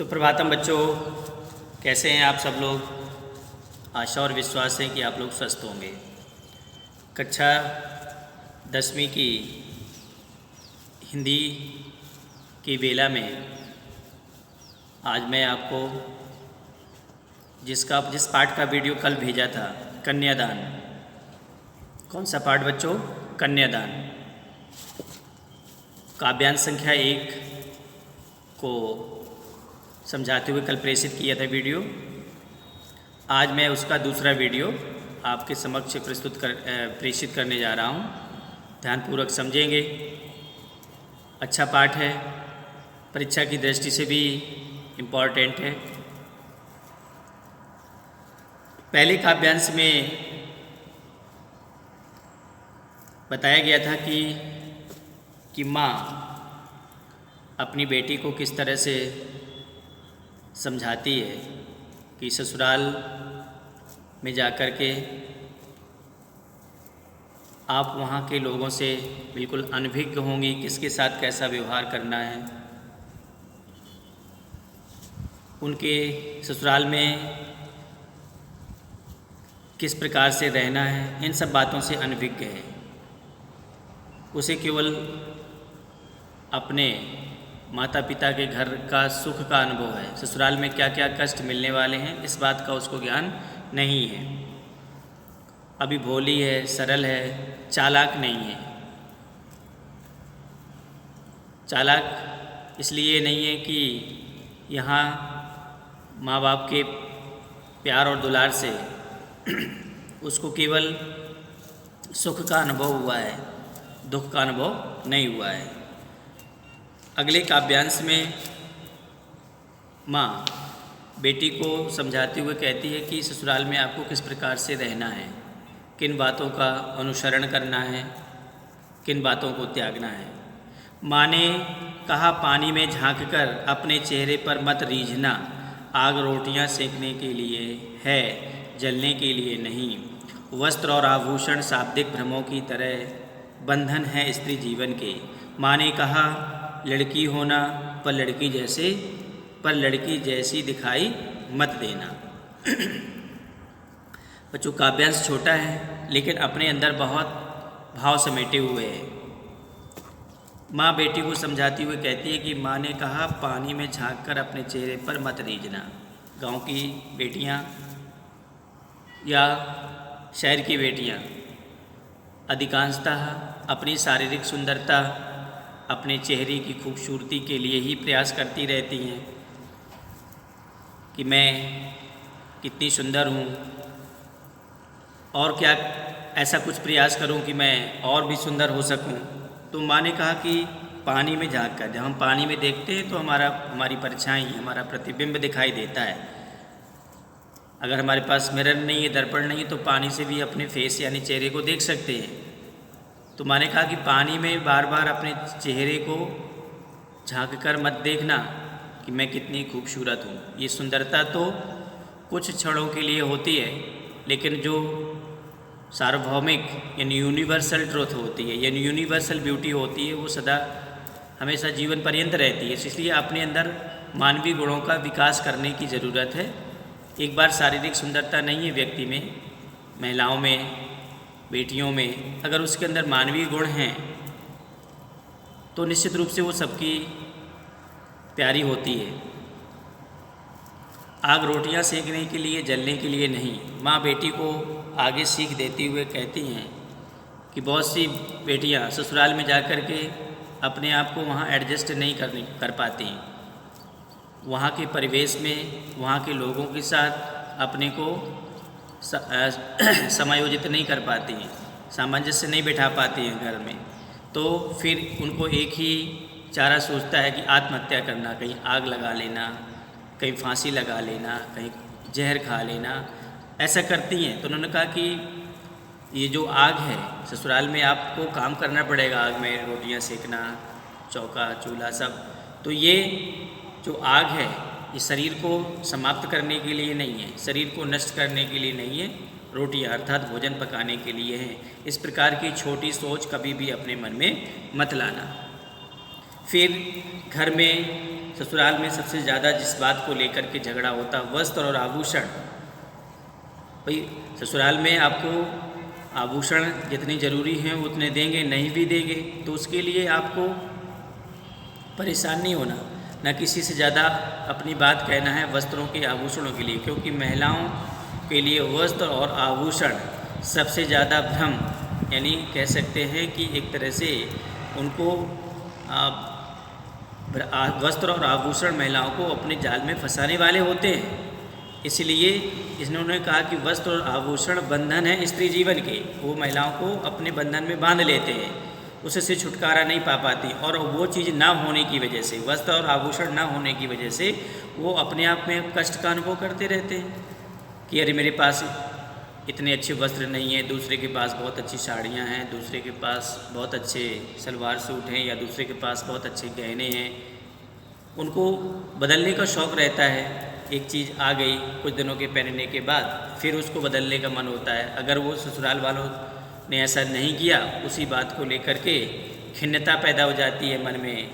सुप्रभातम बच्चों, कैसे हैं आप सब लोग। आशा और विश्वास है कि आप लोग स्वस्थ होंगे। कक्षा 10वीं की हिंदी की वेला में आज मैं आपको जिस पाठ का वीडियो कल भेजा था, कन्यादान। कौन सा पाठ बच्चों? कन्यादान। काव्यांश संख्या 1 को समझाते हुए कल प्रेषित किया था वीडियो। आज मैं उसका दूसरा वीडियो आपके समक्ष प्रेषित करने जा रहा हूँ। ध्यानपूर्वक समझेंगे। अच्छा पाठ है, परीक्षा की दृष्टि से भी इम्पॉर्टेंट है। पहले काव्यांश में बताया गया था कि माँ अपनी बेटी को किस तरह से समझाती है कि ससुराल में जाकर के आप वहाँ के लोगों से बिल्कुल अनभिज्ञ होंगी, किसके साथ कैसा व्यवहार करना है, उनके ससुराल में किस प्रकार से रहना है, इन सब बातों से अनभिज्ञ है। उसे केवल अपने माता पिता के घर का सुख का अनुभव है। ससुराल में क्या क्या कष्ट मिलने वाले हैं, इस बात का उसको ज्ञान नहीं है। अभी भोली है, सरल है, चालाक नहीं है। चालाक इसलिए नहीं है कि यहाँ माँ बाप के प्यार और दुलार से उसको केवल सुख का अनुभव हुआ है, दुख का अनुभव नहीं हुआ है। अगले काव्यांश में माँ बेटी को समझाते हुए कहती है कि ससुराल में आपको किस प्रकार से रहना है, किन बातों का अनुसरण करना है, किन बातों को त्यागना है। माँ ने कहा, पानी में झांककर अपने चेहरे पर मत रीझना, आग रोटियां सेकने के लिए है, जलने के लिए नहीं। वस्त्र और आभूषण शाब्दिक भ्रमों की तरह बंधन है स्त्री जीवन के। माँ ने कहा, लड़की होना पर लड़की जैसी दिखाई मत देना। बच्चों, काव्यांश छोटा है लेकिन अपने अंदर बहुत भाव समेटे हुए है। माँ बेटी को समझाती हुए कहती है कि माँ ने कहा, पानी में झांककर अपने चेहरे पर मत रीझना। गांव की बेटियाँ या शहर की बेटियाँ अधिकांशतः अपनी शारीरिक सुंदरता, अपने चेहरे की खूबसूरती के लिए ही प्रयास करती रहती हैं कि मैं कितनी सुंदर हूँ और क्या ऐसा कुछ प्रयास करूँ कि मैं और भी सुंदर हो सकूँ। तो माँ ने कहा कि पानी में झांक कर, जब हम पानी में देखते हैं तो हमारी परछाई, हमारा प्रतिबिंब दिखाई देता है। अगर हमारे पास मिरर नहीं है, दर्पण नहीं है, तो पानी से भी अपने फेस यानी चेहरे को देख सकते हैं। तो मैंने कहा कि पानी में बार बार अपने चेहरे को झांक कर मत देखना कि मैं कितनी खूबसूरत हूँ। ये सुंदरता तो कुछ क्षणों के लिए होती है, लेकिन जो सार्वभौमिक यानी यूनिवर्सल ट्रुथ होती है, यानी यूनिवर्सल ब्यूटी होती है, वो सदा हमेशा जीवन पर्यंत रहती है। इसलिए अपने अंदर मानवीय गुणों का विकास करने की ज़रूरत है। एक बार शारीरिक सुंदरता नहीं है व्यक्ति में, महिलाओं में, बेटियों में, अगर उसके अंदर मानवीय गुण हैं तो निश्चित रूप से वो सबकी प्यारी होती है। आग रोटियां सेकने के लिए, जलने के लिए नहीं। माँ बेटी को आगे सीख देती हुए कहती हैं कि बहुत सी बेटियां ससुराल में जाकर के अपने आप को वहाँ एडजस्ट नहीं कर पाती। वहाँ के परिवेश में, वहाँ के लोगों के साथ अपने को समायोजित नहीं कर पाती हैं, सामंजस्य नहीं बैठा पाती हैं घर में। तो फिर उनको एक ही चारा सोचता है कि आत्महत्या करना, कहीं आग लगा लेना, कहीं फांसी लगा लेना, कहीं जहर खा लेना, ऐसा करती हैं। तो उन्होंने कहा कि ये जो आग है, ससुराल में आपको काम करना पड़ेगा, आग में रोटियां सेकना, चौका चूल्हा सब। तो ये जो आग है, ये शरीर को समाप्त करने के लिए नहीं है, शरीर को नष्ट करने के लिए नहीं है, रोटियां अर्थात भोजन पकाने के लिए है। इस प्रकार की छोटी सोच कभी भी अपने मन में मत लाना। फिर घर में ससुराल में सबसे ज़्यादा जिस बात को लेकर के झगड़ा होता वस्त्र और आभूषण। भाई ससुराल में आपको आभूषण जितने ज़रूरी हैं उतने देंगे, नहीं भी देंगे तो उसके लिए आपको परेशान नहीं होना, न किसी से ज़्यादा अपनी बात कहना है वस्त्रों के आभूषणों के लिए, क्योंकि महिलाओं के लिए वस्त्र और आभूषण सबसे ज़्यादा भ्रम, यानी कह सकते हैं कि एक तरह से उनको वस्त्र और आभूषण महिलाओं को अपने जाल में फंसाने वाले होते हैं। इसलिए इन्होंने कहा कि वस्त्र और आभूषण बंधन है स्त्री जीवन के, वो महिलाओं को अपने बंधन में बांध लेते हैं, उससे छुटकारा नहीं पा पाती। और वो चीज़ ना होने की वजह से, वस्त्र और आभूषण ना होने की वजह से वो अपने आप में कष्ट का अनुभव करते रहते हैं कि अरे मेरे पास इतने अच्छे वस्त्र नहीं हैं, दूसरे के पास बहुत अच्छी साड़ियाँ हैं, दूसरे के पास बहुत अच्छे सलवार सूट हैं, या दूसरे के पास बहुत अच्छे गहने हैं। उनको बदलने का शौक़ रहता है, एक चीज़ आ गई कुछ दिनों के पहनने के बाद फिर उसको बदलने का मन होता है। अगर वो ससुराल वालों ने ऐसा नहीं किया, उसी बात को लेकर के खिन्नता पैदा हो जाती है मन में,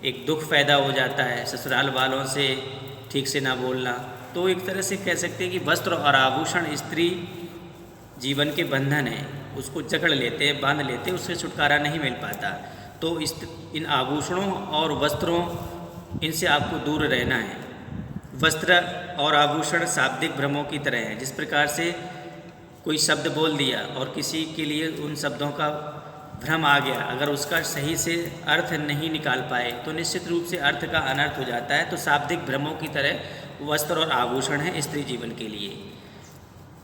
एक दुख पैदा हो जाता है, ससुराल वालों से ठीक से ना बोलना। तो एक तरह से कह सकते हैं कि वस्त्र और आभूषण स्त्री जीवन के बंधन है, उसको जकड़ लेते हैं, बांध लेते हैं, उससे छुटकारा नहीं मिल पाता। तो इन आभूषणों और वस्त्रों, इनसे आपको दूर रहना है। वस्त्र और आभूषण शाब्दिक भ्रमों की तरह हैं। जिस प्रकार से कोई शब्द बोल दिया और किसी के लिए उन शब्दों का भ्रम आ गया, अगर उसका सही से अर्थ नहीं निकाल पाए तो निश्चित रूप से अर्थ का अनर्थ हो जाता है। तो शाब्दिक भ्रमों की तरह वस्त्र और आभूषण है स्त्री जीवन के लिए।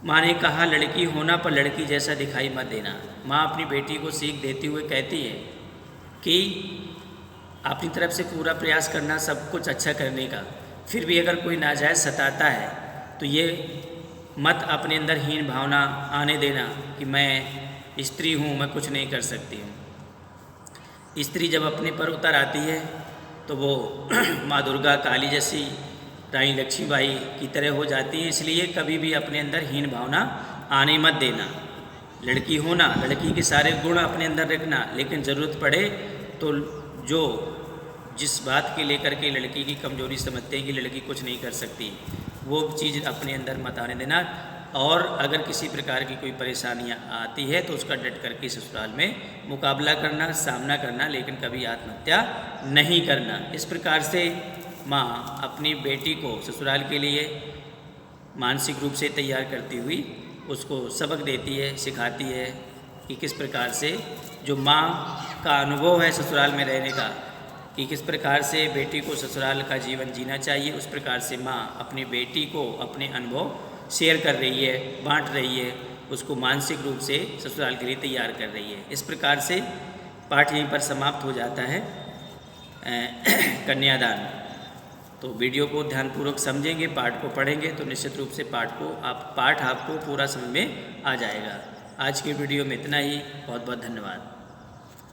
माँ ने कहा लड़की होना पर लड़की जैसा दिखाई मत देना। माँ अपनी बेटी को सीख देती हुए कहती है कि अपनी तरफ से पूरा प्रयास करना सब कुछ अच्छा करने का, फिर भी अगर कोई नाजायज़ सताता है तो ये मत अपने अंदर हीन भावना आने देना कि मैं स्त्री हूँ, मैं कुछ नहीं कर सकती हूँ। स्त्री जब अपने पर उतर आती है तो वो माँ दुर्गा, काली जैसी, रानी लक्ष्मीबाई की तरह हो जाती है। इसलिए कभी भी अपने अंदर हीन भावना आने मत देना। लड़की होना, लड़की के सारे गुण अपने अंदर रखना, लेकिन ज़रूरत पड़े तो जो जिस बात के लेकर के लड़की की कमजोरी समझते हैं कि लड़की कुछ नहीं कर सकती, वो चीज़ अपने अंदर मत आने देना। और अगर किसी प्रकार की कोई परेशानियाँ आती है तो उसका डट करके ससुराल में मुकाबला करना, सामना करना, लेकिन कभी आत्महत्या नहीं करना। इस प्रकार से माँ अपनी बेटी को ससुराल के लिए मानसिक रूप से तैयार करती हुई उसको सबक देती है, सिखाती है कि किस प्रकार से जो माँ का अनुभव है ससुराल में रहने का, कि किस प्रकार से बेटी को ससुराल का जीवन जीना चाहिए, उस प्रकार से माँ अपनी बेटी को अपने अनुभव शेयर कर रही है, बांट रही है, उसको मानसिक रूप से ससुराल के लिए तैयार कर रही है। इस प्रकार से पाठ यहीं पर समाप्त हो जाता है, कन्यादान। तो वीडियो को ध्यानपूर्वक समझेंगे, पाठ को पढ़ेंगे तो निश्चित रूप से पाठ आपको पूरा समझ में आ जाएगा। आज की वीडियो में इतना ही। बहुत बहुत धन्यवाद।